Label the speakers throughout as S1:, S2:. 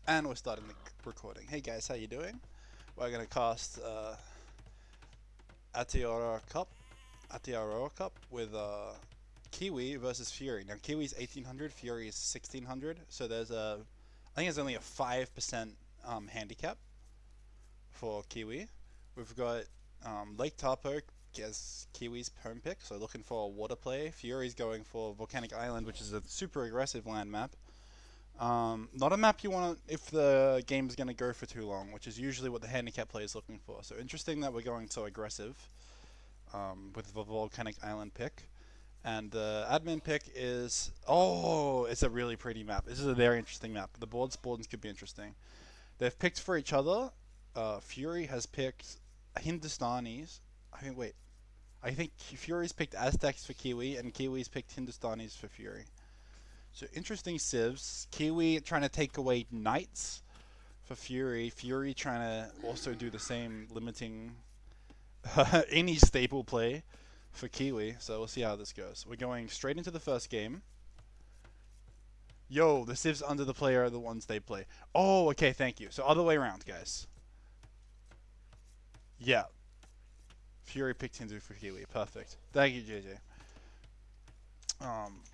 S1: And we're starting the recording. Hey guys, how you doing? We're gonna cast Aoetearoa Cup with Kiwi versus Fury. Now Kiwi's 1800, Fury is 1600. So I think there's only a 5% handicap for Kiwi. We've got Lake Tapo as Kiwi's home pick, so looking for a water play. Fury's going for Volcanic Island, which is a super aggressive land map. Not a map you want to, if the game is going to go for too long, which is usually what the handicap player is looking for. So interesting that we're going so aggressive with the Volcanic Island pick. And the admin pick is, oh, it's a really pretty map. This is a very interesting map. The board spawns could be interesting. They've picked for each other. Fury has picked Hindustanis. Wait. I think Fury's picked Aztecs for Kiwi, and Kiwi's picked Hindustanis for Fury. So interesting civs. Kiwi trying to take away knights for Fury. Fury trying to also do the same, limiting any staple play for Kiwi. So we'll see how this goes. We're going straight into the first game. Yo, the civs under the player are the ones they play. Oh, okay, thank you. So other way around, guys. Yeah, Fury picked Hindu for Kiwi. Perfect. Thank you, JJ.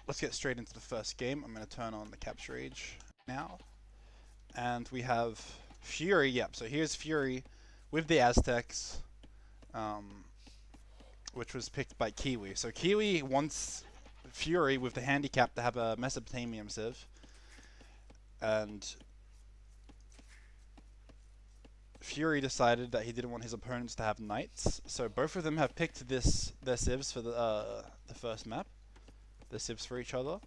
S1: Let's get straight into the first game. I'm going to turn on the capture age now. And we have Fury. Yep. So here's Fury with the Aztecs, um, which was picked by Kiwi. So Kiwi wants Fury with the handicap to have a Mesopotamian civ, and Fury decided that he didn't want his opponents to have knights. So both of them have picked their civs for the first map. The civs for each other.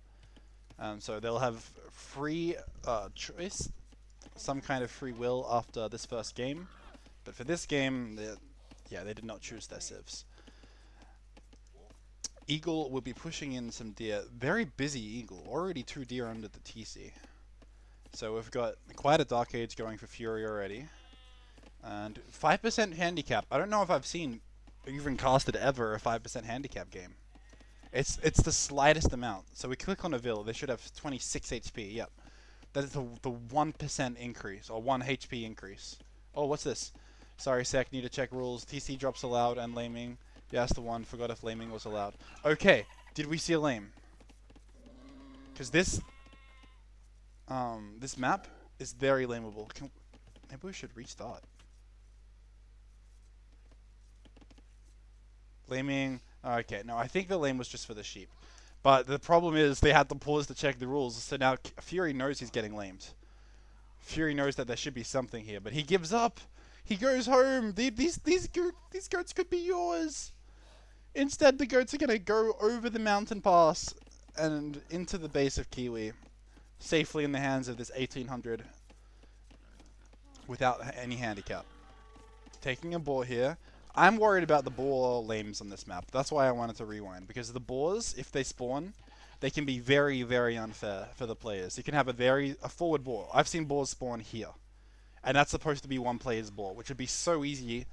S1: So they'll have free choice, some kind of free will after this first game. But for this game, they did not choose their civs. Eagle will be pushing in some deer. Very busy Eagle. Already 2 deer under the TC. So we've got quite a Dark Age going for Fury already. And 5% handicap. I don't know if I've seen even casted ever a 5% handicap game. It's the slightest amount. So we click on a Vil. They should have 26 HP. Yep. That is the 1% increase, or 1 HP increase. Oh, what's this? Sorry, Sec, need to check rules. TC drops allowed and laming. Yes, the one. Forgot if laming was allowed. Okay, did we see a lame? Because this map is very lameable. Maybe we should restart. Laming. Okay, no, I think the lame was just for the sheep. But the problem is they had to pause to check the rules, so now Fury knows he's getting lamed. Fury knows that there should be something here, but he gives up. He goes home. These goats could be yours. Instead, the goats are gonna go over the mountain pass and into the base of Kiwi, safely in the hands of this 1800 without any handicap. Taking a boar here. I'm worried about the boar lames on this map. That's why I wanted to rewind, because the boars, if they spawn, they can be very, very unfair for the players. You can have a forward boar. I've seen boars spawn here, and that's supposed to be one player's boar, which would be so easy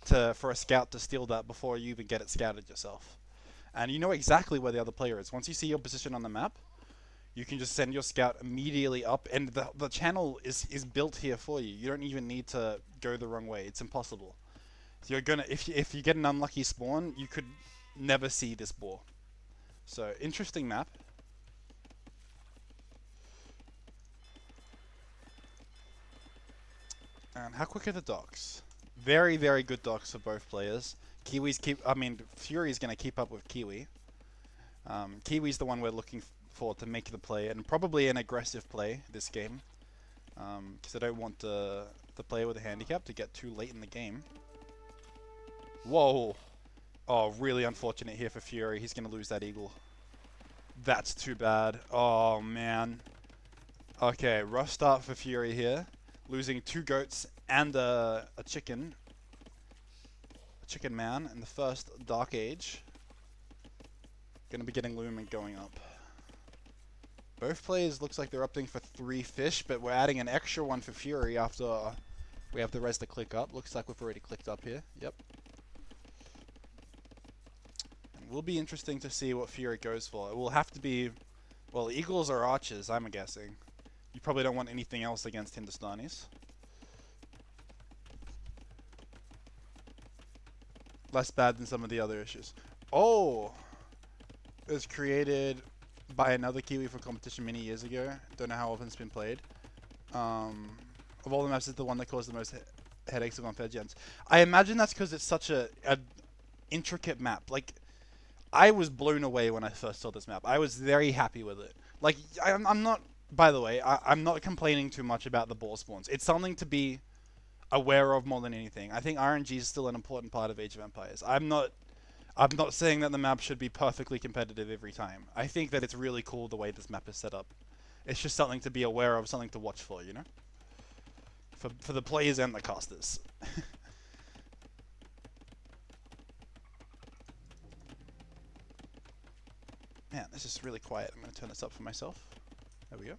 S1: for a scout to steal that before you even get it scouted yourself. And you know exactly where the other player is. Once you see your position on the map, you can just send your scout immediately up, and the channel is built here for you. You don't even need to go the wrong way. It's impossible. So you're gonna if you get an unlucky spawn, you could never see this boar. So interesting map. How quick are the docks? Very, very good docks for both players. Fury's gonna keep up with Kiwi. Kiwi's the one we're looking for to make the play, and probably an aggressive play this game. Because I don't want the player with a handicap to get too late in the game. Whoa! Oh, really unfortunate here for Fury. He's going to lose that eagle. That's too bad. Oh, man. Okay, rough start for Fury here. Losing 2 goats and a chicken. A chicken man in the first Dark Age. Going to be getting Loom and going up. Both players looks like they're opting for 3 fish, but we're adding an extra one for Fury after we have the res to click up. Looks like we've already clicked up here. Yep. Will be interesting to see what Fury goes for. It will have to be, well, eagles or archers, I'm guessing. You probably don't want anything else against Hindustanis. Less bad than some of the other issues. Oh! It was created by another Kiwi for competition many years ago. Don't know how often it's been played. Of all the maps, it's the one that caused the most headaches on Fair Gens. I imagine that's because it's such a intricate map. Like, I was blown away when I first saw this map. I was very happy with it. Like, I'm not... By the way, I'm not complaining too much about the ball spawns. It's something to be aware of more than anything. I think RNG is still an important part of Age of Empires. I'm not saying that the map should be perfectly competitive every time. I think that it's really cool the way this map is set up. It's just something to be aware of, something to watch for, you know? For the players and the casters. Man, this is really quiet. I'm going to turn this up for myself. There we go.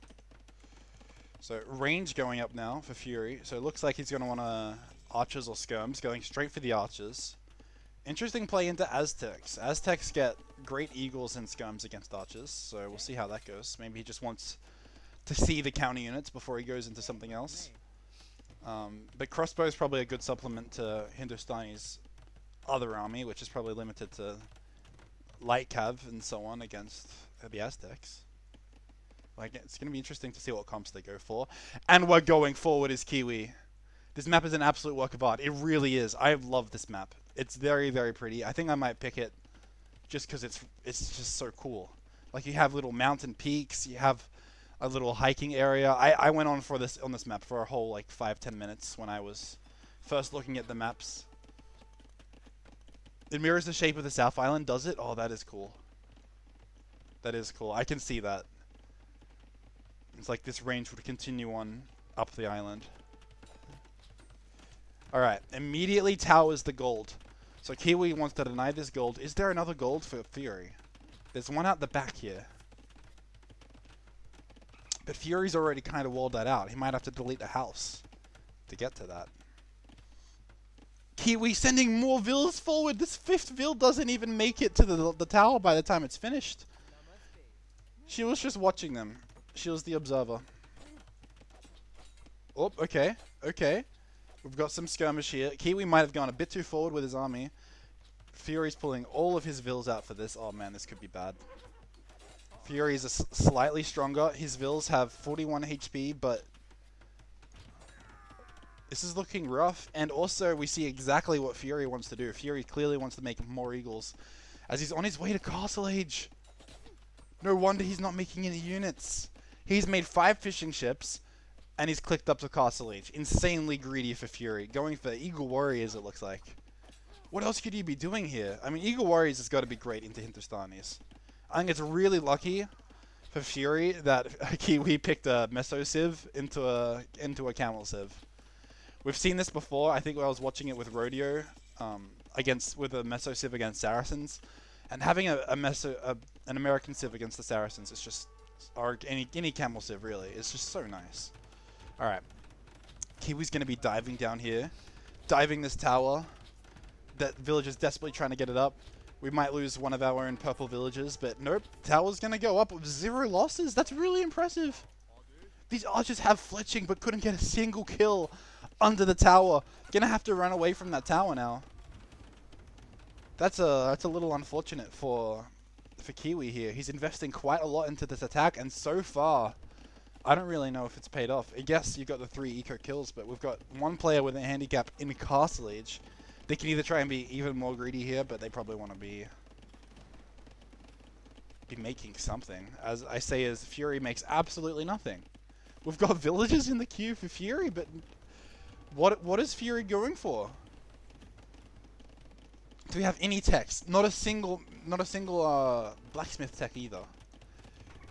S1: So, range going up now for Fury. So, it looks like he's going to want to archers or skirms, going straight for the archers. Interesting play into Aztecs. Aztecs get great eagles and skirms against archers, so we'll see how that goes. Maybe he just wants to see the counter units before he goes into something else. But crossbow is probably a good supplement to Hindustani's other army, which is probably limited to light cav and so on against the Aztecs. Like, it's going to be interesting to see what comps they go for. And we're going forward as Kiwi. This map is an absolute work of art. It really is. I love this map. It's very, very pretty. I think I might pick it just because it's just so cool. Like, you have little mountain peaks. You have a little hiking area. I went on this map for a whole like 5-10 minutes when I was first looking at the maps. It mirrors the shape of the South Island, does it? Oh, that is cool. That is cool. I can see that. It's like this range would continue on up the island. Alright, immediately towers the gold. So Kiwi wants to deny this gold. Is there another gold for Fury? There's one out the back here. But Fury's already kind of walled that out. He might have to delete the house to get to that. Kiwi sending more vills forward. This 5th vill doesn't even make it to the tower by the time it's finished. She was just watching them. She was the observer. Oh, okay. Okay. We've got some skirmish here. Kiwi might have gone a bit too forward with his army. Fury's pulling all of his vills out for this. Oh man, this could be bad. Fury is slightly stronger. His vills have 41 HP, but this is looking rough. And also, we see exactly what Fury wants to do. Fury clearly wants to make more eagles as he's on his way to Castle Age. No wonder he's not making any units. He's made 5 fishing ships, and he's clicked up to Castle Age. Insanely greedy for Fury. Going for Eagle Warriors, it looks like. What else could he be doing here? I mean, Eagle Warriors has got to be great into Hindustanis. I think it's really lucky for Fury that Kiwi picked a Meso Civ into a Camel Civ. We've seen this before. I think when I was watching it with Rodeo, with a Meso Civ against Saracens, and having an American Civ against the Saracens is just, or any Camel Civ really, it's just so nice. All right, Kiwi's gonna be diving down here, diving this tower. That village is desperately trying to get it up. We might lose one of our own purple villages, but nope. Tower's going to go up with 0 losses. That's really impressive. These archers have fletching, but couldn't get a single kill under the tower. Going to have to run away from that tower now. That's a little unfortunate for Kiwi here. He's investing quite a lot into this attack, and so far, I don't really know if it's paid off. I guess you got the 3 eco kills, but we've got one player with a handicap in Castle Age. They can either try and be even more greedy here, but they probably want to be making something. As I say, as Fury makes absolutely nothing. We've got villages in the queue for Fury, but what is Fury going for? Do we have any techs? Not a single blacksmith tech either.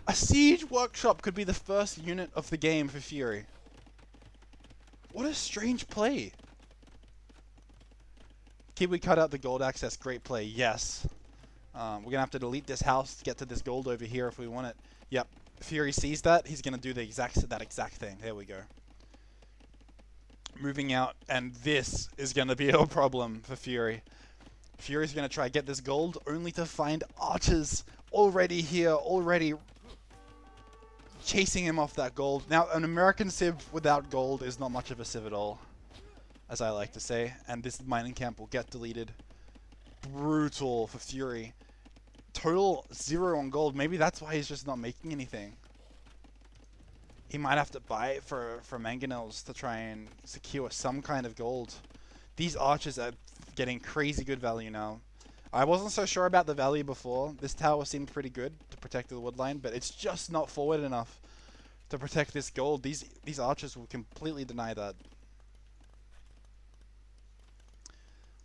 S1: A siege workshop could be the first unit of the game for Fury. What a strange play. Kiwi cut out the gold access. Great play. Yes. We're going to have to delete this house to get to this gold over here if we want it. Yep. Fury sees that. He's going to do that exact thing. There we go. Moving out. And this is going to be a problem for Fury. Fury's going to try to get this gold only to find archers already here. Already chasing him off that gold. Now, an American Civ without gold is not much of a Civ at all, as I like to say, and this mining camp will get deleted. Brutal for Fury. Total 0 on gold. Maybe that's why he's just not making anything. He might have to buy it for mangonels to try and secure some kind of gold. These archers are getting crazy good value now. I wasn't so sure about the value before. This tower seemed pretty good to protect the wood line, but it's just not forward enough to protect this gold. These archers will completely deny that.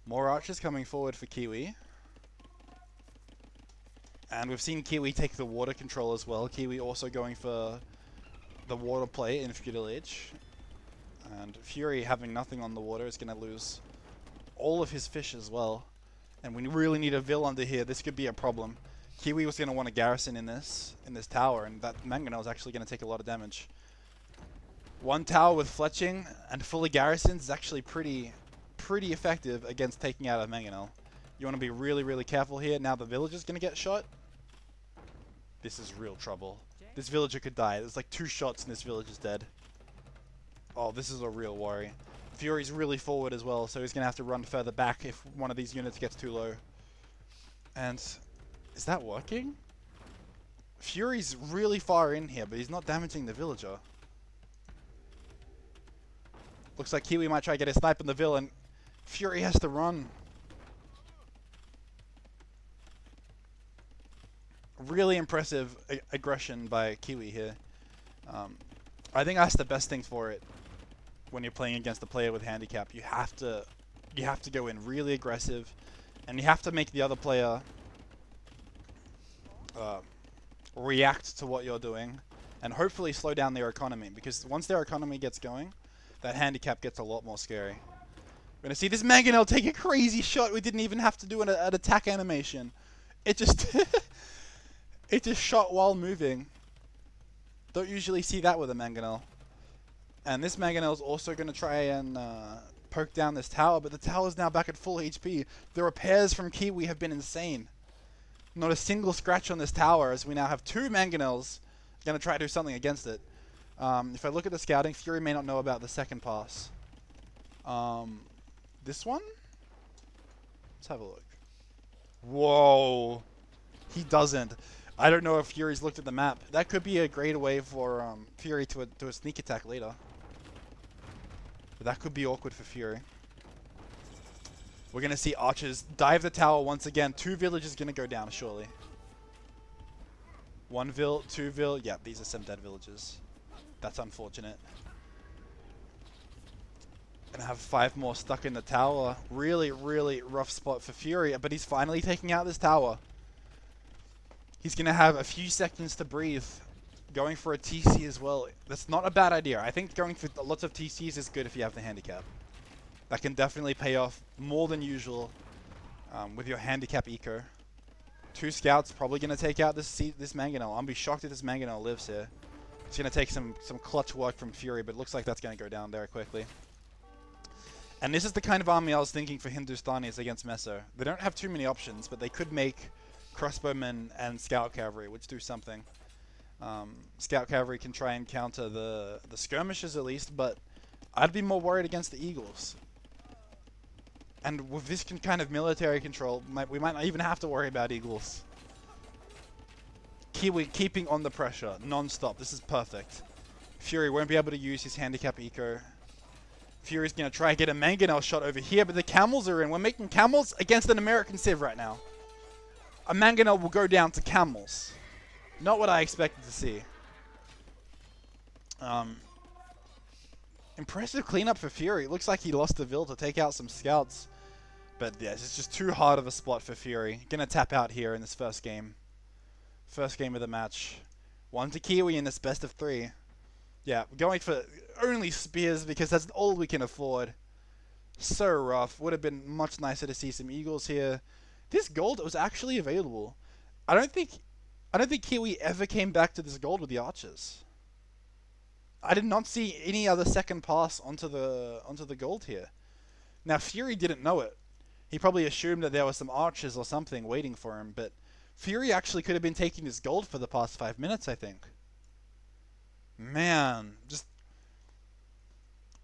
S1: More archers coming forward for Kiwi. And we've seen Kiwi take the water control as well. Kiwi also going for the water play in Feudal Age. And Fury, having nothing on the water, is going to lose all of his fish as well. And we really need a Vil under here. This could be a problem. Kiwi was going to want a garrison in this tower, and that Mangonel is actually going to take a lot of damage. One tower with fletching and fully garrisoned is actually pretty effective against taking out a Mangonel. You want to be really careful here. Now the villager's going to get shot. This is real trouble. This villager could die. There's like 2 shots and this villager's dead. Oh, this is a real worry. Fury's really forward as well, so he's going to have to run further back if one of these units gets too low. And is that working? Fury's really far in here, but he's not damaging the villager. Looks like Kiwi might try to get a snipe on the Vil, and Fury has to run. Really impressive aggression by Kiwi here. I think that's the best thing for it. When you're playing against a player with handicap, you have to go in really aggressive, and you have to make the other player react to what you're doing, and hopefully slow down their economy, because once their economy gets going, that handicap gets a lot more scary. We're gonna see this Mangonel take a crazy shot. We didn't even have to do an attack animation. It just it just shot while moving. Don't usually see that with a Mangonel. And this Mangonel is also going to try and poke down this tower, but the tower's now back at full HP. The repairs from Kiwi have been insane. Not a single scratch on this tower, as we now have 2 Mangonels going to try to do something against it. If I look at the scouting, Fury may not know about the second pass. This one? Let's have a look. Whoa. He doesn't. I don't know if Fury's looked at the map. That could be a great way for Fury to do a sneak attack later. But that could be awkward for Fury. We're going to see archers dive the tower once again. 2 villages going to go down, surely. 1 Vil, 2 Vil. Yeah, these are some dead villages. That's unfortunate. Gonna have 5 more stuck in the tower. Really rough spot for Fury, but he's finally taking out this tower. He's going to have a few seconds to breathe. Going for a TC as well. That's not a bad idea. I think going for lots of TCs is good if you have the handicap. That can definitely pay off more than usual with your handicap eco. 2 scouts probably going to take out this Mangonel. I'll be shocked if this Mangonel lives here. It's going to take some clutch work from Fury, but it looks like that's going to go down very quickly. And this is the kind of army I was thinking for Hindustanis against Meso. They don't have too many options, but they could make crossbowmen and scout cavalry, which do something. Scout cavalry can try and counter the skirmishers at least, but I'd be more worried against the eagles. And with this kind of military control, we might not even have to worry about eagles. Kiwi keeping on the pressure, non-stop. This is perfect. Fury won't be able to use his handicap eco. Fury's going to try and get a Mangonel shot over here, but the camels are in. We're making camels against an American Civ right now. A Mangonel will go down to camels. Not what I expected to see. Impressive cleanup for Fury. Looks like he lost the Vil to take out some scouts. But yeah, it's just too hard of a spot for Fury. Gonna tap out here in this first game. First game of the match. 1 to Kiwi in this best of 3. Yeah, going for only spears because that's all we can afford. So rough. Would have been much nicer to see some eagles here. This gold was actually available. I don't think Kiwi ever came back to this gold with the archers. I did not see any other second pass onto the gold here. Now Fury didn't know it. He probably assumed that there were some archers or something waiting for him, but Fury actually could have been taking this gold for the past 5 minutes, I think. Man, just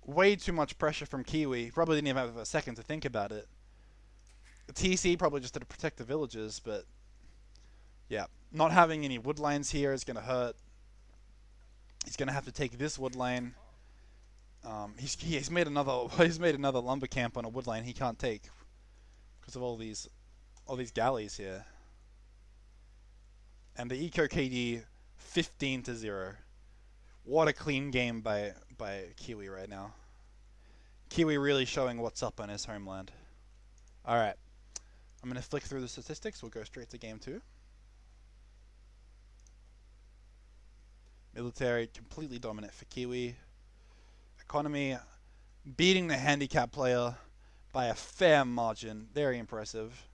S1: way too much pressure from Kiwi. Probably didn't even have a second to think about it. The TC probably just did to protect the villages, but yeah, not having any wood lines here is going to hurt. He's going to have to take this wood line. He's made another lumber camp on a wood line he can't take because of all these galleys here. And the Eco KD 15-0. What a clean game by Kiwi right now. Kiwi really showing what's up on his homeland. All right, I'm gonna flick through the statistics. We'll go straight to game 2. Military completely dominant for Kiwi. Economy beating the handicap player by a fair margin. Very impressive.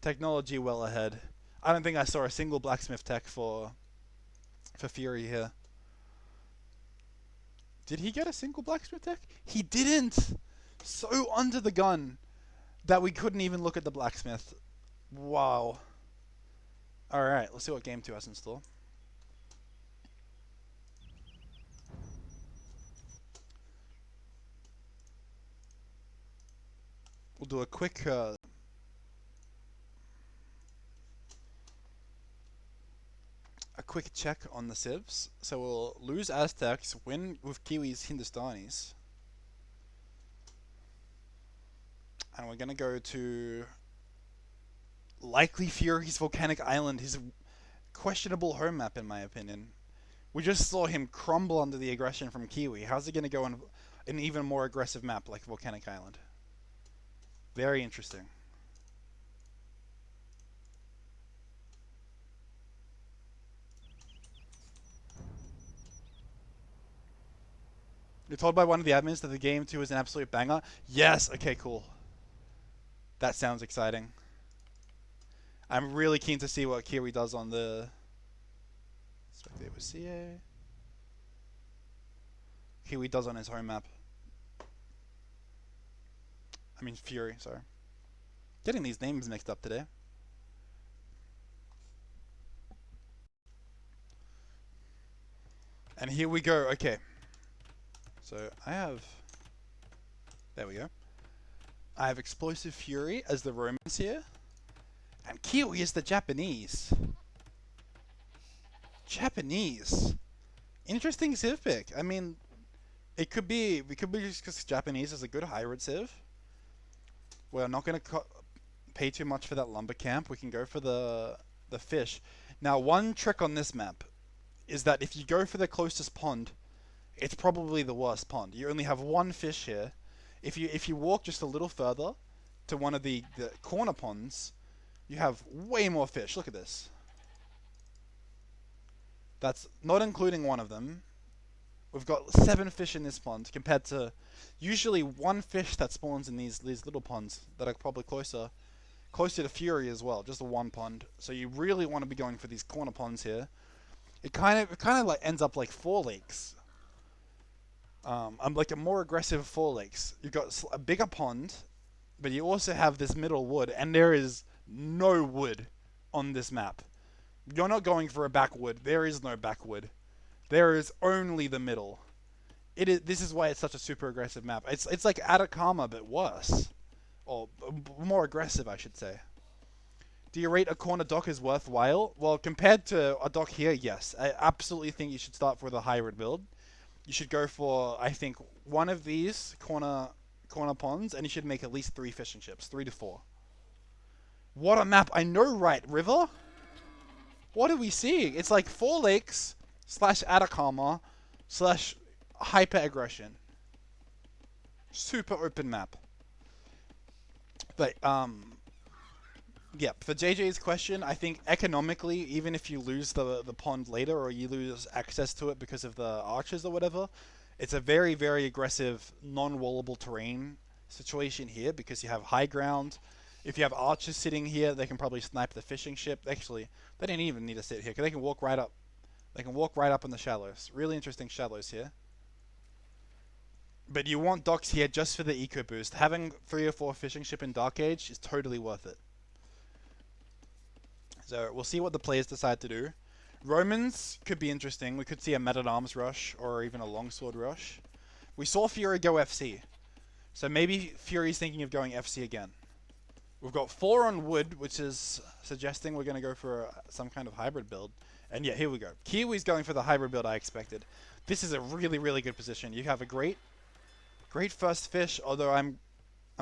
S1: Technology well ahead. I don't think I saw a single blacksmith tech for Fury here. Did he get a single blacksmith tech? He didn't! So under the gun that we couldn't even look at the blacksmith. Wow. Alright, let's see what game 2 has in store. We'll do a quick check on the civs. So we'll lose Aztecs, win with Kiwis, Hindustanis. And we're going to go to likely Fury's Volcanic Island, his questionable home map in my opinion. We just saw him crumble under the aggression from Kiwi. How's he going to go on an even more aggressive map like Volcanic Island? Very interesting. You're told by one of the admins that the game 2 is an absolute banger? Yes! Okay, cool. That sounds exciting. I'm really keen to see what Kiwi does on the... Spectate with CA. Kiwi does on his home map. I mean Fury, sorry. Getting these names mixed up today. And here we go, okay. So I have... There we go. I have ExplosiveFury as the Romans here. And Kiwi is the Japanese. Japanese. Interesting civ pick. I mean, we could be just because Japanese is a good hybrid civ. We're not going to pay too much for that lumber camp. We can go for the fish. Now, one trick on this map is that if you go for the closest pond, it's probably the worst pond. You only have one fish here. If you walk just a little further to one of the corner ponds, you have way more fish. Look at this. That's not including one of them. We've got 7 fish in this pond compared to usually one fish that spawns in these little ponds that are probably closer to Fury as well. Just the one pond. So you really want to be going for these corner ponds here. It kind of like ends up like 4 lakes. I'm like a more aggressive 4 lakes. You've got a bigger pond, but you also have this middle wood, and there is no wood on this map. You're not going for a backwood. There is no backwood. There is only the middle. This is why it's such a super aggressive map. It's like Aoetearoa, but worse. Or more aggressive, I should say. Do you rate a corner dock as worthwhile? Well, compared to a dock here, yes. I absolutely think you should start with a hybrid build. You should go for, I think, one of these corner ponds, and you should make at least 3 fishing ships. 3 to 4. What a map. I know, right? River? What are we seeing? It's like 4 lakes / Aoetearoa / hyper aggression. Super open map. But, yeah, for JJ's question, I think economically, even if you lose the pond later or you lose access to it because of the archers or whatever, it's a very, very aggressive, non-wallable terrain situation here because you have high ground. If you have archers sitting here, they can probably snipe the fishing ship. Actually, they didn't even need to sit here because they can walk right up. They can walk right up in the shallows. Really interesting shallows here. But you want docks here just for the eco boost. Having 3 or 4 fishing ship in Dark Age is totally worth it. So we'll see what the players decide to do. Romans could be interesting. We could see a Men-at-Arms rush or even a longsword rush. We saw Fury go FC. So maybe Fury's thinking of going FC again. We've got 4 on wood, which is suggesting we're going to go for some kind of hybrid build. And yeah, here we go. Kiwi's going for the hybrid build I expected. This is a really, really good position. You have a great first fish, although I'm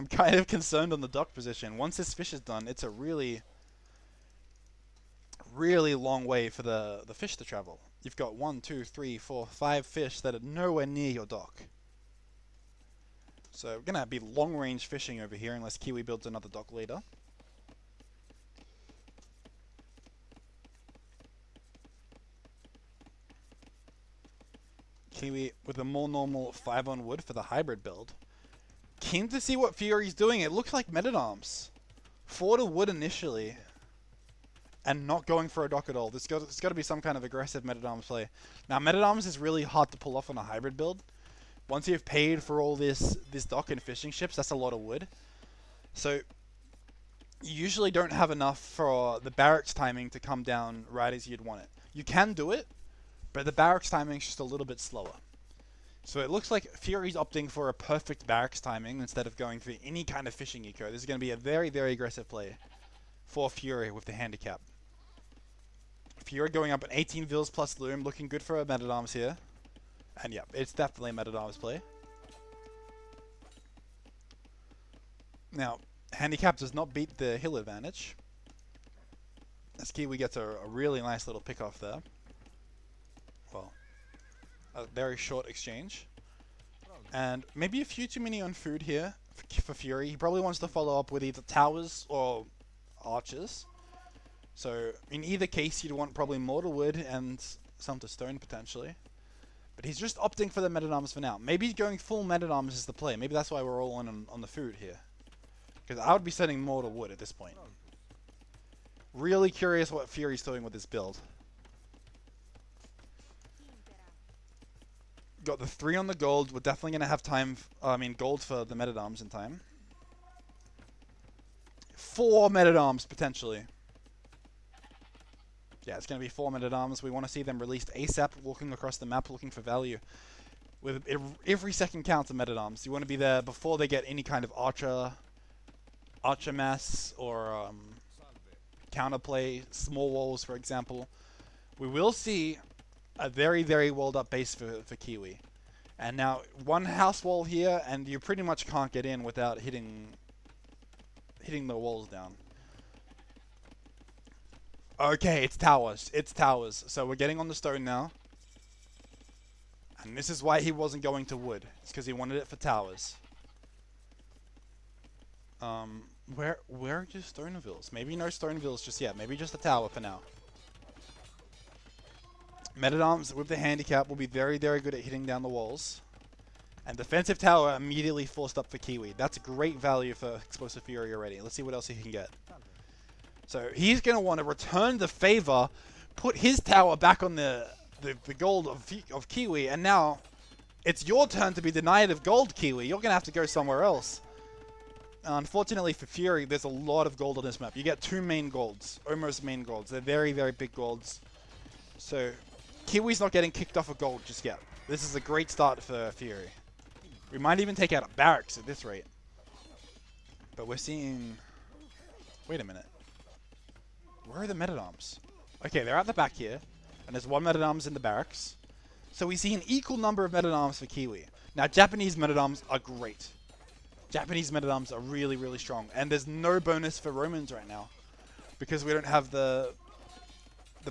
S1: kind of concerned on the dock position. Once this fish is done, it's a really long way for the fish to travel. You've got 1, 2, 3, 4, 5 fish that are nowhere near your dock. So we're going to be long-range fishing over here unless Kiwi builds another dock later. Kiwi with a more normal 5 on wood for the hybrid build. Keen to see what Fury's doing. It looks like Men-at-Arms. 4 to wood initially. And not going for a dock at all. There's got to be some kind of aggressive Men-at-Arms play. Now, Men-at-Arms is really hard to pull off on a hybrid build. Once you've paid for all this dock and fishing ships, that's a lot of wood. So, you usually don't have enough for the barracks timing to come down right as you'd want it. You can do it, but the barracks timing is just a little bit slower. So it looks like Fury's opting for a perfect barracks timing instead of going for any kind of fishing eco. This is going to be a very, very aggressive play for Fury with the handicap. Fury going up an 18 Vils plus Loom, looking good for a Men-at-Arms here. And yeah, it's definitely a Men-at-Arms play. Now, handicap does not beat the hill advantage. As Kiwi gets a really nice little pick off there. Well, a very short exchange. And maybe a few too many on food here for Fury. He probably wants to follow up with either towers or archers. So in either case, you'd want probably mortar wood and some to stone potentially. But he's just opting for the Men-at-Arms for now. Maybe going full Men-at-Arms is the play. Maybe that's why we're all in on the food here. Because I would be setting mortar wood at this point. Really curious what Fury's doing with this build. Got the 3 on the gold. We're definitely going to have time, gold for the Men-at-Arms in time. 4 Men-at-Arms potentially. Yeah, it's going to be 4 Men-at-Arms. We want to see them released ASAP, walking across the map looking for value. With every second counts of Men-at-Arms. You want to be there before they get any kind of archer mass or counterplay, small walls for example. We will see a very, very walled up base for Kiwi. And now, 1 house wall here, and you pretty much can't get in without hitting the walls down. Okay, it's towers. It's towers. So we're getting on the stone now. And this is why he wasn't going to wood. It's because he wanted it for towers. Where are your Stonevilles? Maybe no Stonevilles just yet. Maybe just a tower for now. Men-at-Arms with the handicap will be very, very good at hitting down the walls. And defensive tower immediately forced up for Kiwi. That's great value for ExplosiveFury already. Let's see what else he can get. So he's going to want to return the favor, put his tower back on the gold of Kiwi, and now it's your turn to be denied of gold, Kiwi. You're going to have to go somewhere else. Unfortunately for Fury, there's a lot of gold on this map. You get 2 main golds, almost main golds. They're very, very big golds. So Kiwi's not getting kicked off of gold just yet. This is a great start for Fury. We might even take out a barracks at this rate. But we're seeing... Wait a minute. Where are the Men-at-Arms? Okay, they're at the back here. And there's 1 Men-at-Arms in the barracks. So we see an equal number of Men-at-Arms for Kiwi. Now, Japanese Men-at-Arms are great. Japanese Men-at-Arms are really, really strong. And there's no bonus for Romans right now. Because we don't have the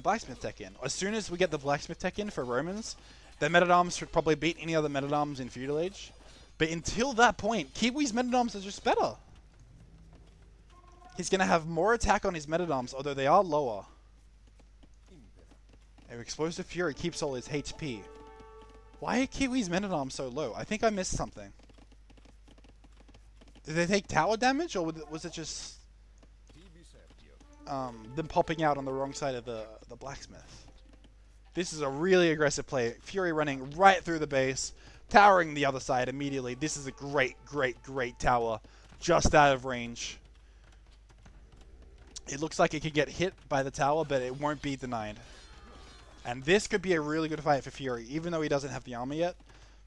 S1: blacksmith tech in. As soon as we get the blacksmith tech in for Romans, their Men-at-Arms should probably beat any other Men-at-Arms in Feudal Age. But until that point, Kiwi's Men-at-Arms are just better. He's going to have more attack on his Men-at-Arms, although they are lower. And ExplosiveFury keeps all his HP. Why are Kiwi's Men-at-Arms so low? I think I missed something. Did they take tower damage, or was it just them popping out on the wrong side of the blacksmith? This is a really aggressive play. Fury running right through the base, towering the other side immediately. This is a great, great, great tower, just out of range. It looks like it could get hit by the tower, but it won't be denied. And this could be a really good fight for Fury, even though he doesn't have the armor yet.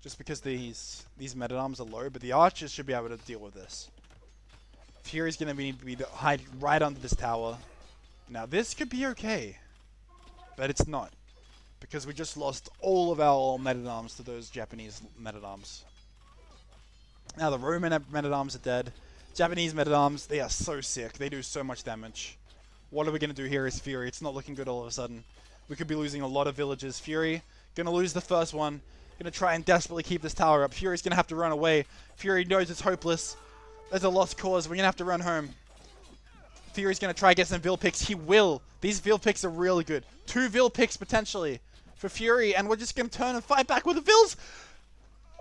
S1: Just because these men-at-arms are low, but the archers should be able to deal with this. Fury's going to need to be hide right under this tower. Now this could be okay, but it's not. Because we just lost all of our men-at-arms to those Japanese men-at-arms. Now the Roman men-at-arms are dead. Japanese men-at-arms, they are so sick. They do so much damage. What are we going to do here as Fury? It's not looking good all of a sudden. We could be losing a lot of villages. Fury, going to lose the first one. Going to try and desperately keep this tower up. Fury's going to have to run away. Fury knows it's hopeless. There's a lost cause. We're going to have to run home. Fury's going to try and get some Vil picks. He will. These Vil picks are really good. 2 Vil picks potentially for Fury. And we're just going to turn and fight back with the Vils.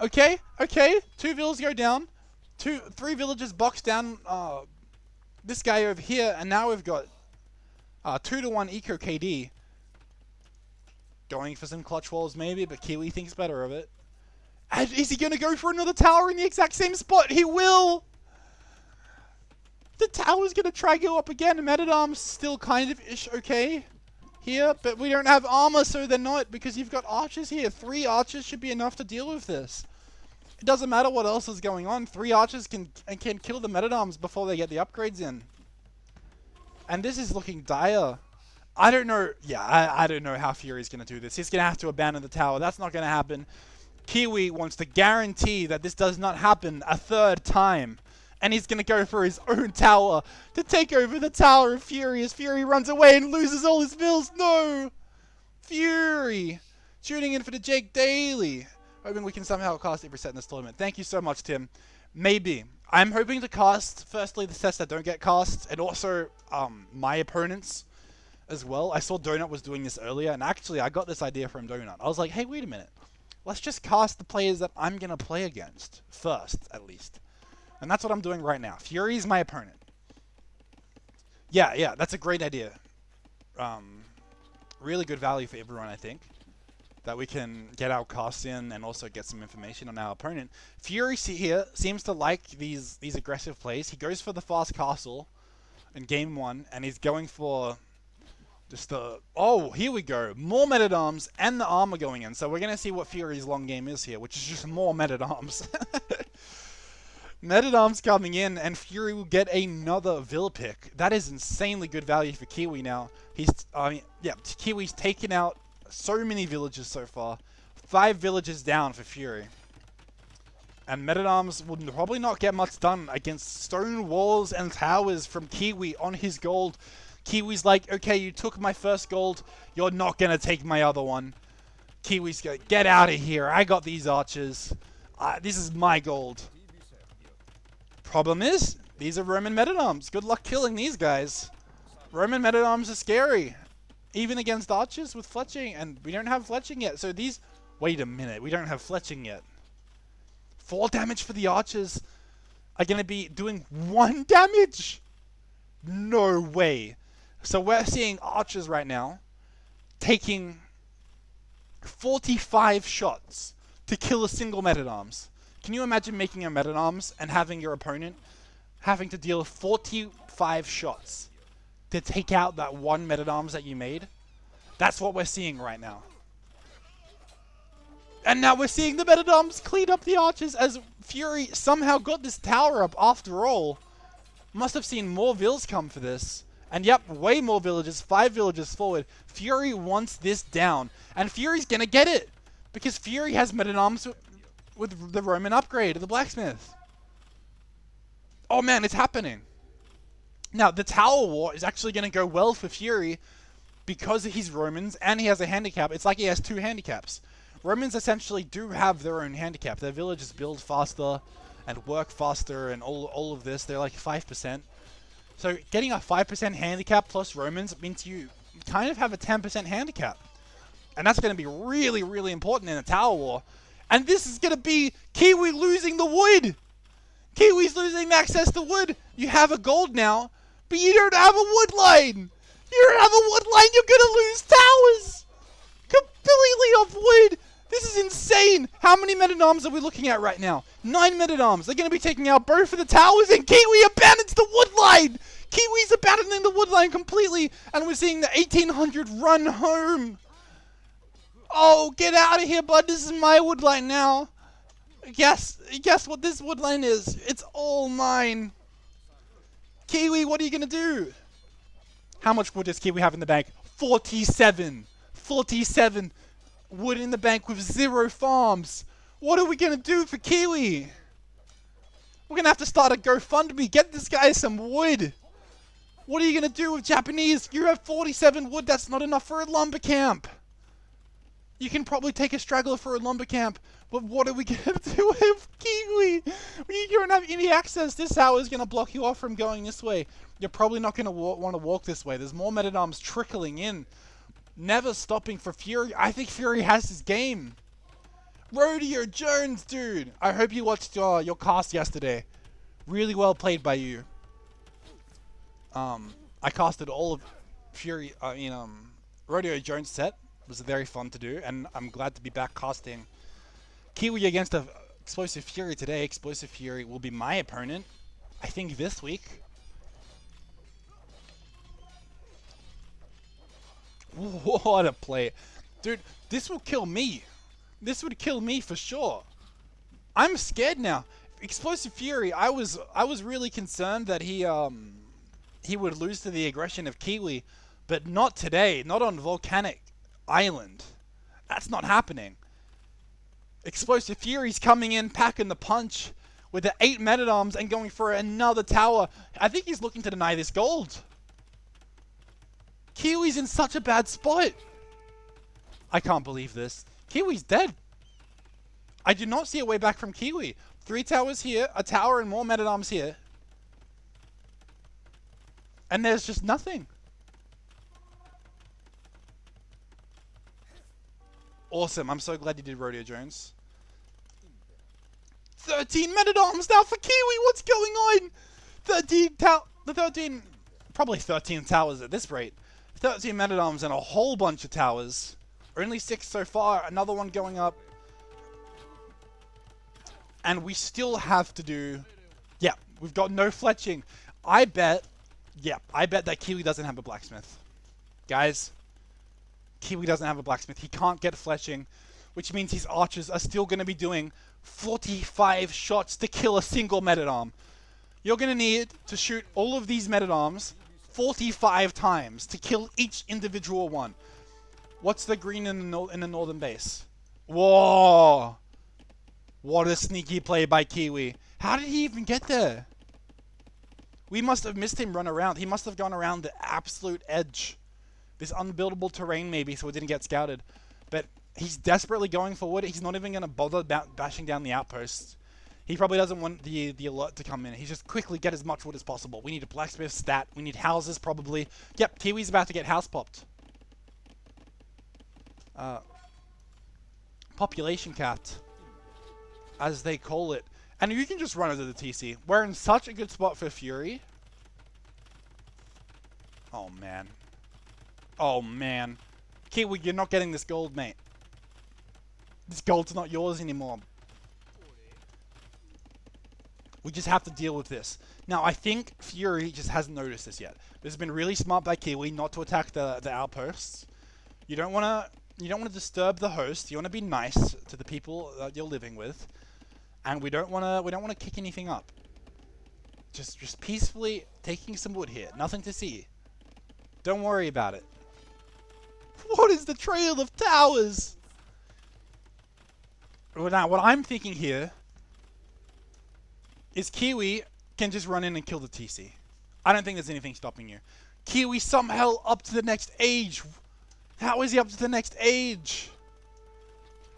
S1: Okay. Okay. 2 Vils go down. 3 villagers box down this guy over here. And now we've got 2-to-1 Eco KD. Going for some clutch walls maybe, but Kiwi thinks better of it. And is he going to go for another tower in the exact same spot? He will! The tower's going to try to go up again. Men-at-arms still kind of ish okay here, but we don't have armor, so they're not, because you've got archers here. 3 archers should be enough to deal with this. It doesn't matter what else is going on. 3 archers can kill the men-at-arms before they get the upgrades in. And this is looking dire. I don't know. Yeah, I don't know how Fury's going to do this. He's going to have to abandon the tower. That's not going to happen. Kiwi wants to guarantee that this does not happen a 3rd time. And he's going to go for his own tower to take over the tower of Fury as Fury runs away and loses all his Vils. No! Fury! Tuning in for DeJake daily. Hoping we can somehow cast every set in this tournament. Thank you so much, Tim. Maybe. I'm hoping to cast, firstly, the sets that don't get cast, and also my opponents as well. I saw Donut was doing this earlier, and actually I got this idea from Donut. I was like, hey, wait a minute. Let's just cast the players that I'm going to play against first, at least. And that's what I'm doing right now. Fury's my opponent. Yeah, that's a great idea. Really good value for everyone, I think. That we can get our casts in and also get some information on our opponent. Fury here seems to like these aggressive plays. He goes for the fast castle in game 1, and he's going for just the... Oh, here we go. More men-at-arms and the armor going in. So we're going to see what Fury's long game is here, which is just more men-at-arms. Men-at-arms coming in, and Fury will get another Vil pick. That is insanely good value for Kiwi now. Kiwi's taken out so many villages so far. 5 villages down for Fury. And Men-at-Arms will probably not get much done against stone walls and towers from Kiwi on his gold. Kiwi's like, okay, you took my first gold. You're not going to take my other one. Kiwi's going, get out of here. I got these archers. This is my gold. Problem is, these are Roman Men-at-Arms. Good luck killing these guys. Roman Men-at-Arms are scary. Even against archers with fletching. And we don't have fletching yet. So these... Wait a minute. We don't have fletching yet. 4 damage for the archers are going to be doing 1 damage. No way. So we're seeing archers right now taking 45 shots to kill a single Men-at-Arms. Can you imagine making a Men-at-Arms and having your opponent having to deal 45 shots to take out that 1 Men-at-Arms that you made? That's what we're seeing right now. And now we're seeing the Men-at-Arms clean up the archers as Fury somehow got this tower up after all. Must have seen more Vils come for this. And yep, way more villages, 5 villages forward. Fury wants this down. And Fury's gonna get it. Because Fury has Men-at-Arms with the Roman upgrade, the blacksmith. Oh man, it's happening. Now, the tower war is actually gonna go well for Fury because he's Romans and he has a handicap. It's like he has 2 handicaps. Romans essentially do have their own handicap. Their villages build faster and work faster and all of this. They're like 5%. So getting a 5% handicap plus Romans means you kind of have a 10% handicap. And that's going to be really, really important in a tower war. And this is going to be Kiwi losing the wood. Kiwi's losing access to wood. You have a gold now, but you don't have a wood line. You don't have a wood line. You're going to lose towers. Completely off wood. This is insane. How many Men-at-Arms are we looking at right now? 9 Men-at-Arms. They're going to be taking out both of the towers, and Kiwi abandons the wood line. Kiwi's abandoning the wood line completely, and we're seeing the 1800 run home. Oh, get out of here, bud. This is my wood line now. Guess what this wood line is. It's all mine. Kiwi, what are you going to do? How much wood does Kiwi have in the bank? 47. 47 wood in the bank with 0 farms. What are we going to do for Kiwi? We're going to have to start a GoFundMe. Get this guy some wood. What are you going to do with Japanese? You have 47 wood. That's not enough for a lumber camp. You can probably take a straggler for a lumber camp. But what are we going to do with Kiwi? You don't have any access. This tower is going to block you off from going this way. You're probably not going to want to walk this way. There's more men-at-arms trickling in. Never stopping for Fury. I think Fury has his game. Rodeo Jones, dude. I hope you watched your cast yesterday. Really well played by you. I casted all of Fury, Rodeo Jones set. It was very fun to do, and I'm glad to be back casting Kiwi against ExplosiveFury today. ExplosiveFury will be my opponent, I think, this week. What a play. Dude, this will kill me. This would kill me for sure. I'm scared now. ExplosiveFury, I was really concerned that he would lose to the aggression of Kiwi, but not today. Not on Volcanic Island. That's not happening. ExplosiveFury's coming in, packing the punch with the 8 men-at-arms and going for another tower. I think he's looking to deny this gold. Kiwi's in such a bad spot. I can't believe this. Kiwi's dead. I do not see a way back from Kiwi. 3 towers here, a tower and more men-at-arms here. And there's just nothing. Awesome. I'm so glad you did Rodeo Jones. 13 men-at-arms now for Kiwi. What's going on? 13 probably 13 towers at this rate. 13 men-at-arms and a whole bunch of towers. Only 6 so far. Another one going up. And we still have to do... Yeah, we've got no fletching. I bet that Kiwi doesn't have a blacksmith. Guys, Kiwi doesn't have a blacksmith. He can't get fletching, which means his archers are still going to be doing 45 shots to kill a single men-at-arm. You're going to need to shoot all of these men-at-arms 45 times to kill each individual one. What's the green in the northern base? Whoa! What a sneaky play by Kiwi. How did he even get there? We must have missed him run around. He must have gone around the absolute edge. This unbuildable terrain maybe, so it didn't get scouted. But he's desperately going for wood. He's not even going to bother bashing down the outposts. He probably doesn't want the alert to come in. He's just quickly get as much wood as possible. We need a blacksmith stat. We need houses probably. Yep, Kiwi's about to get house popped. Population capped, as they call it. And you can just run into the TC. We're in such a good spot for Fury. Oh, man. Oh, man. Kiwi, you're not getting this gold, mate. This gold's not yours anymore. We just have to deal with this. Now, I think Fury just hasn't noticed this yet. This has been really smart by Kiwi not to attack the outposts. You don't want to disturb the host. You want to be nice to the people that you're living with. And we don't want to kick anything up. Just peacefully taking some wood here. Nothing to see. Don't worry about it. What is the trail of towers? Now, what I'm thinking here is Kiwi can just run in and kill the TC. I don't think there's anything stopping you. Kiwi somehow up to the next age. How is he up to the next age?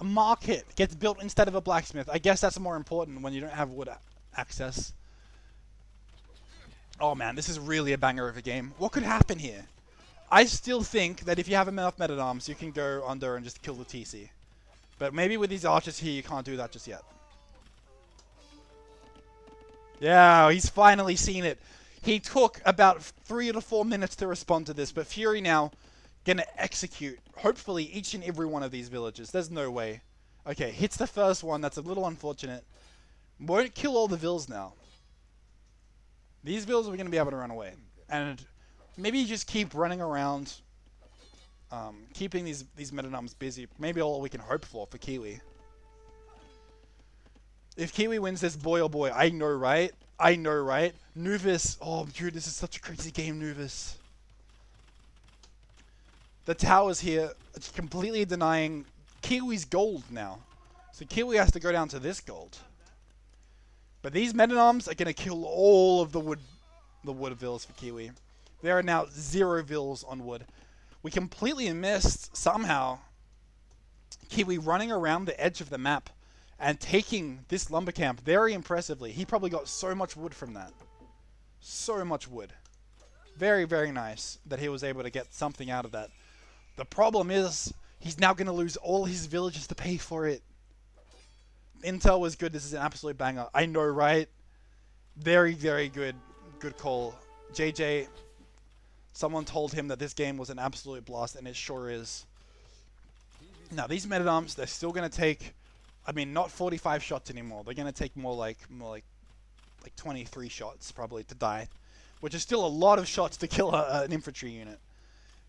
S1: A market gets built instead of a blacksmith. I guess that's more important when you don't have wood access. Oh man, this is really a banger of a game. What could happen here? I still think that if you have enough men-at-arms, you can go under and just kill the TC. But maybe with these archers here, you can't do that just yet. Yeah, he's finally seen it. He took about 3 to 4 minutes to respond to this, but Fury now gonna execute, hopefully, each and every one of these villages. There's no way. Okay, hits the first one. That's a little unfortunate. Won't kill all the vills now. These vills are gonna be able to run away. And maybe you just keep running around keeping these Metanoms busy. Maybe all we can hope for Kiwi. If Kiwi wins this, boy oh boy, I know, right? I know, right? Nuvis, oh dude, this is such a crazy game, Nuvis. The towers here are completely denying Kiwi's gold now. So Kiwi has to go down to this gold. But these Metanoms are going to kill all of the wood vills for Kiwi. There are now 0 vills on wood. We completely missed, somehow, Kiwi running around the edge of the map and taking this lumber camp very impressively. He probably got so much wood from that. So much wood. Very, very nice that he was able to get something out of that. The problem is, he's now going to lose all his villages to pay for it. Intel was good. This is an absolute banger. I know, right? Very, very good. Good call. JJ, someone told him that this game was an absolute blast, and it sure is. Now, these Metanoms, they're still going to take, I mean, not 45 shots anymore. They're going to take more like 23 shots, probably, to die. Which is still a lot of shots to kill an infantry unit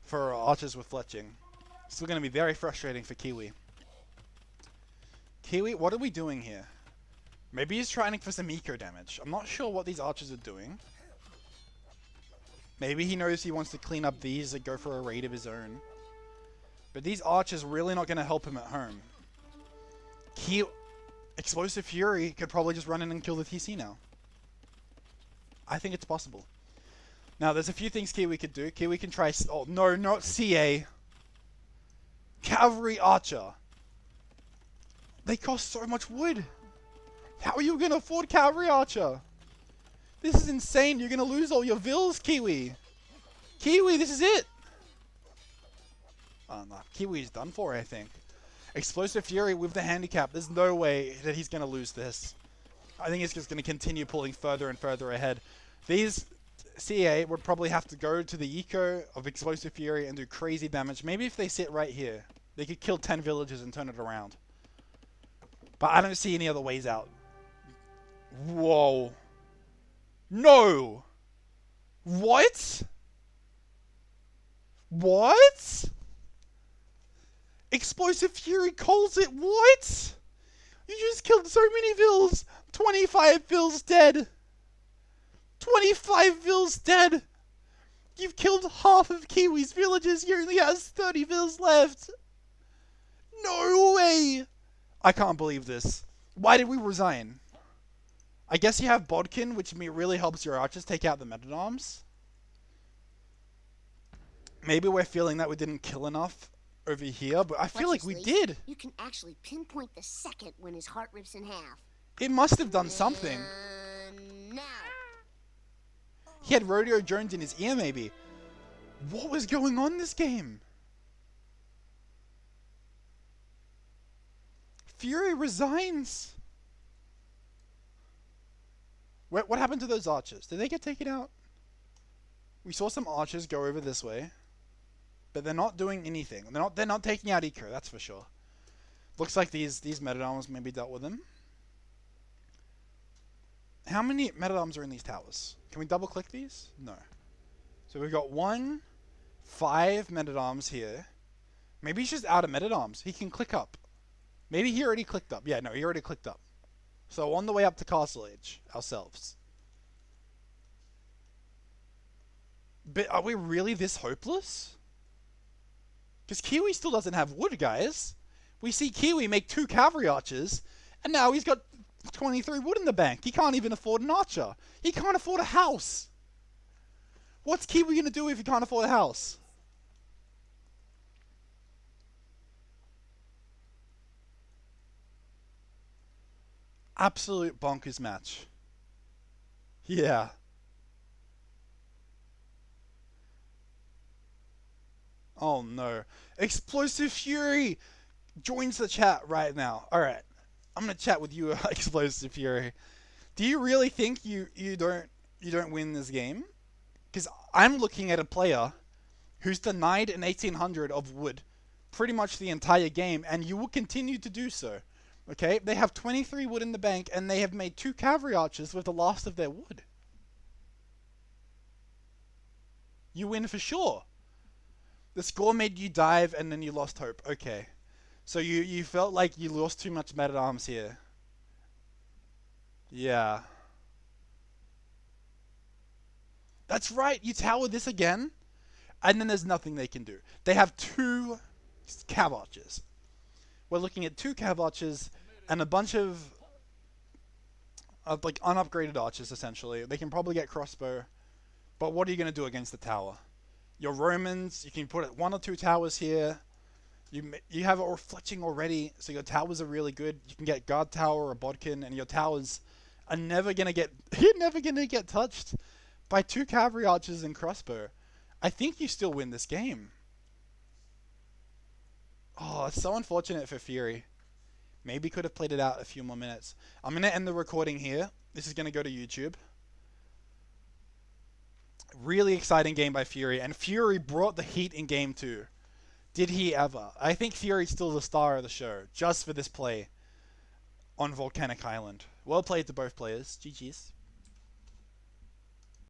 S1: for archers with fletching. Still going to be very frustrating for Kiwi. Kiwi, what are we doing here? Maybe he's trying for some eco damage. I'm not sure what these archers are doing. Maybe he knows he wants to clean up these and go for a raid of his own. But these archers really not going to help him at home. ExplosiveFury could probably just run in and kill the TC now. I think it's possible. Now, there's a few things Kiwi could do. Kiwi can try... Oh, no, not CA. Cavalry Archer. They cost so much wood. How are you going to afford Cavalry Archer? This is insane. You're going to lose all your vills, Kiwi. Kiwi, this is it. Oh, no. Kiwi's done for, I think. ExplosiveFury with the handicap. There's no way that he's going to lose this. I think he's just going to continue pulling further and further ahead. These CA would probably have to go to the eco of ExplosiveFury and do crazy damage. Maybe if they sit right here, they could kill 10 villages and turn it around. But I don't see any other ways out. Whoa. No! What? What? ExplosiveFury calls it what? You just killed so many vills. 25 vills dead. 25 vills dead. You've killed half of Kiwi's villages. He only has 30 vills left. No way. I can't believe this. Why did we resign? I guess you have Bodkin, which really helps your archers take out the Metanoms. Maybe we're feeling that we didn't kill enough over here, but I feel like we did.
S2: You can actually pinpoint the second when his heart rips in half.
S1: It must have done something.
S2: Now.
S1: He had Rodeo Jones in his ear, maybe. What was going on this game? Fury resigns. What happened to those archers? Did they get taken out? We saw some archers go over this way, but they're not doing anything. They're not taking out eco, that's for sure. Looks like these Metanoms maybe dealt with them. How many Metanoms are in these towers? Can we double click these? No. So we've got 5 Metanoms here. Maybe he's just out of Metanoms. He can click up. Maybe he already clicked up. Yeah, no, he already clicked up. So on the way up to Castle Age ourselves. But are we really this hopeless? Because Kiwi still doesn't have wood, guys. We see Kiwi make 2 cavalry archers, and now he's got 23 wood in the bank. He can't even afford an archer. He can't afford a house. What's Kiwi going to do if he can't afford a house? Absolute bonkers match. Yeah. Oh no. ExplosiveFury joins the chat right now. Alright. I'm gonna chat with you, ExplosiveFury. Do you really think you don't win this game? Because I'm looking at a player who's denied an 1800 of wood pretty much the entire game, and you will continue to do so. Okay, they have 23 wood in the bank, and they have made 2 cavalry archers with the last of their wood. You win for sure. The score made you dive and then you lost hope. Okay. So you felt like you lost too much men at arms here. Yeah. That's right. You tower this again, and then there's nothing they can do. They have 2 cav archers. We're looking at 2 cav archers and a bunch of like unupgraded archers essentially. They can probably get crossbow, but what are you going to do against the tower? Your Romans, you can put 1 or 2 towers here. You have it all fletching already, so your towers are really good. You can get guard tower or bodkin, and your towers are never gonna get you're never gonna get touched by 2 cavalry archers and crossbow. I think you still win this game. Oh, it's so unfortunate for Fury. Maybe could have played it out a few more minutes. I'm gonna end the recording here. This is gonna go to YouTube. Really exciting game by Fury, and Fury brought the heat in game 2. Did he ever? I think Fury's still the star of the show, just for this play on Volcanic Island. Well played to both players. GG's.